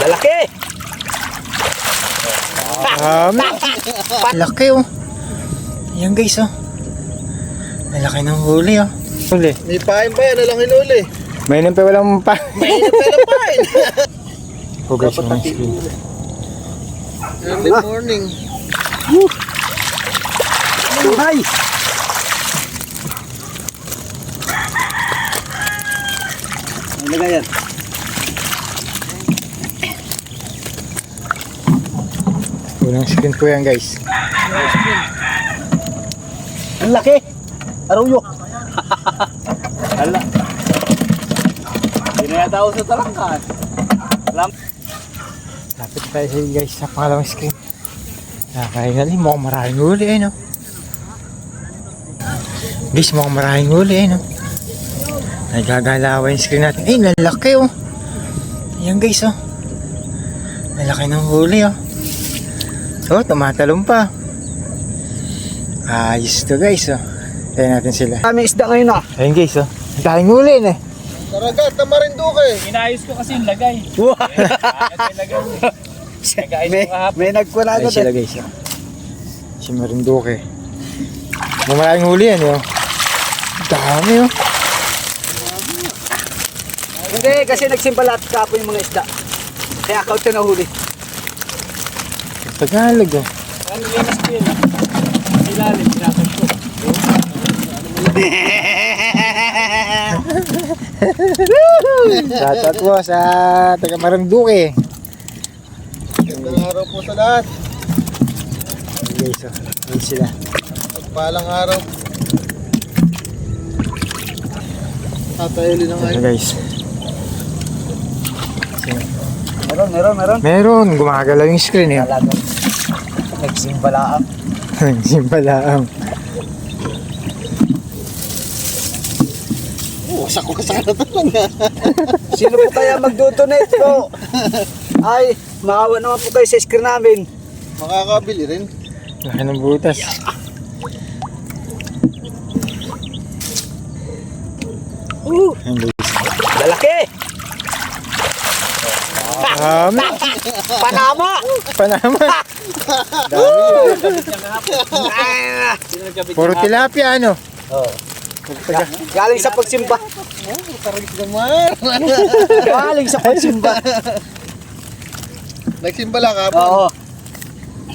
Lalaki! Laki oh. Ayan guys oh. Malaki ng huli oh. Huli. May pain pa yan, alang hinuli. May pa walang pa. May walang pain. Oh guys, yung screen. Early morning. Buhay! Ano na yan? Unang screen ko yan guys. Ang laki! Aruyo! Hala! Hindi na yata ako sa talangkas. Lapit tayo sa guys sa pangalawang screen. Nakakahingali, mukhang maraming huli eh no. Guys, mukhang maraming huli eh no. Nagagalawa yung screen natin. Ay, lalaki oh. Ayan guys oh. Lalaki ng huli oh. Oh, tumatalong pa. Ayos to guys oh. Tayo natin sila. Kami isda ngayon ah. Ayun guys oh. Ang daming huli eh. Karagat na Marinduque. Inayos ko kasi yung lagay. May nagkuna Ayun agad sila guys oh. Si Marinduque. Maraming huli yan oh. Dami oh. Hindi, kasi nagsimbalat kapo yung mga isda. Kaya ako ito nahuli. Tagalog oh. Ano yung spin? Ilalim, pinasok ko. Shoutout po sa taga Marinduque. Magandang araw po sa lahat. Ayun guys oh. Ayun sila. Pagpalang araw. Tatayuli na Ayun ngayon. guys. Meron. Meron. Gumagalaw yung screen eh. Talagang nagsimbalaang. Simbalaang. Wasak ko sa na talaga. Sino po kaya magdodonate po? Ay, maawa naman po kayo sa screen namin. Makakabili rin. Laki ng butas. Ayun guys. Lalaki! Dami. Panama! Panama. Dami. Puro tilapia ano. Oh. Galing sa pagsimba. Tarig naman. Galing sa pagsimba. Nagsimbala ka po. Oo.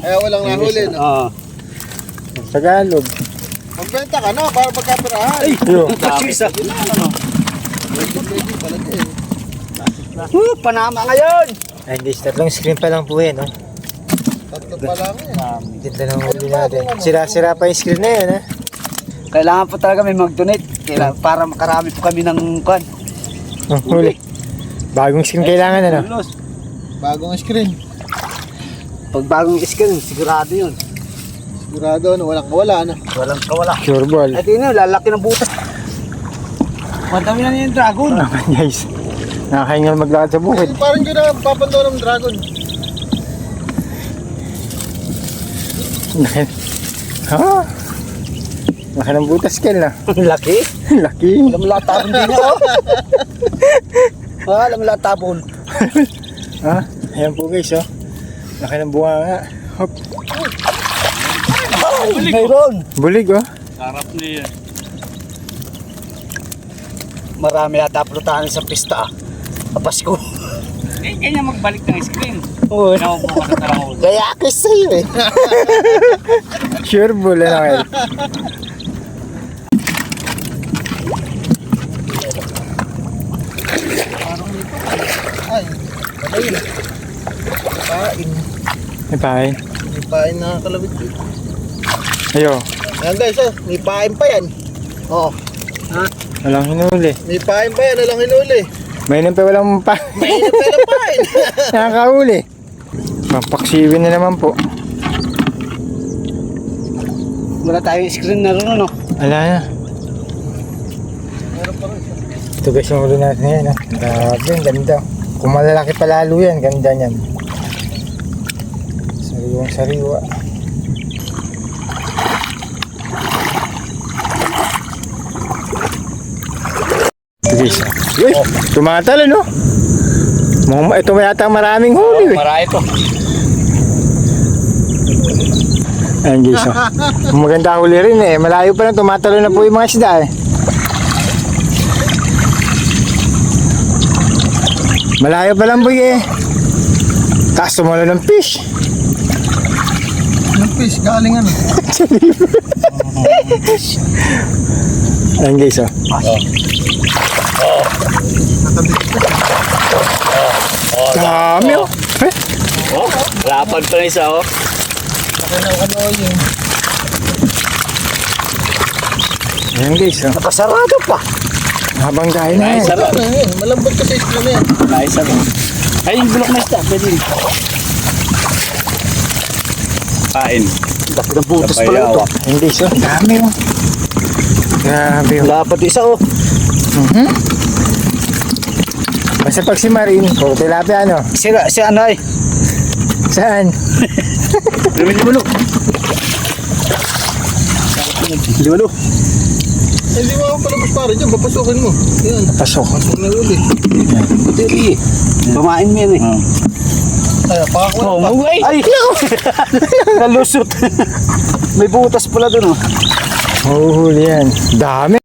Kaya walang nahuli. No? Oo. Tagalog. Magbenta ka na para magkapirahan. Ay! Yo. Pagsisa. Pwede pala din. Panama ngayon! Ay guys, tatlong screen pa lang po yan oh. Tatlo pa lang eh. Ganda ng huli natin. Sira-sira pa yung screen na yan ha. Kailangan po talaga may mag-donate. Para makarami po kami ng kwan. Ang huli. Bagong screen kailangan ano. Bagong screen. Pag bagong screen, sigurado yun. Sigurado, no? Walang kawala na. Walang kawala. Sure ball. At yun yun, lalaki ng butas. Madami na yung dragon. Naman guys. Nakakahingal maglakad sa bukid. Parang yun na papanto ng dragon. Laki. Ha? Laki ng butas kel na. Laki? Laki. Alam mo lahat tapon din ako. Alam mo lahat tapon. Ha? Ayan po guys oh. Laki ng bunga nga. Hop. Mayroon. Bulig oh. Sarap niya. Marami yata plutahan sa pista. Papasko. Kaya magbalik ng screen. Oo. Naupo ka sa talangon. Kaya ako sa'yo eh. Sure ball ano kayo. Ay, patay na. Pain. May pain. May pain na kalawit dito. Ayo. Ayan guys, oh. May pain pa yan. Oh. Walang hinuli. May pain pa yan, alang hinuli. May pa walang pa. May na pain. Nakakahuli. Papaksiwin na naman po. Wala tayong screen na rin ano. Wala na. Meron pa rin. Ito guys yung huli natin ngayon. Grabe, ang ganda. Kung malalaki pa lalo yan, ganda niyan. Sariwang sariwa. Ito guys. Uy, tumatalo no? Ito yata maraming huli eh. Marami to. Ayan guys, oh. Maganda huli rin eh. Malayo pa lang, tumatalo na po yung mga isda eh. Malayo pa lang boy eh. Taas tumalo ng fish. Anong fish? Galing ano? Ayan guys, oh. Dami oh. Eh? Oh, lapad pa na isa oh. Ayan guys, oh. Nakasarado pa. Habang kain na Nice eh. sarap. Malambot kasi isla na yan. Nice sarap. Ay, yung bulok na isda. Pwede rin. Kain. Dami ng butas pala ito. Ayan guys, oh. Dami oh. Grabe oh. Dapat isa oh. Basta pag si Marin, puro tilapia ano? Si ano ay? Saan? Lumit yung bulok. Liwalo. Hindi mo ako palabas pare dyan. Papasukin mo. Yan. Pasok. Pasok na uli. Dili. Pamain mo yan eh. Ay, pakakuha Oh, pa. maway. Ay! Nalusot. May butas pala dun oh. Mahuhuli yan. Dami.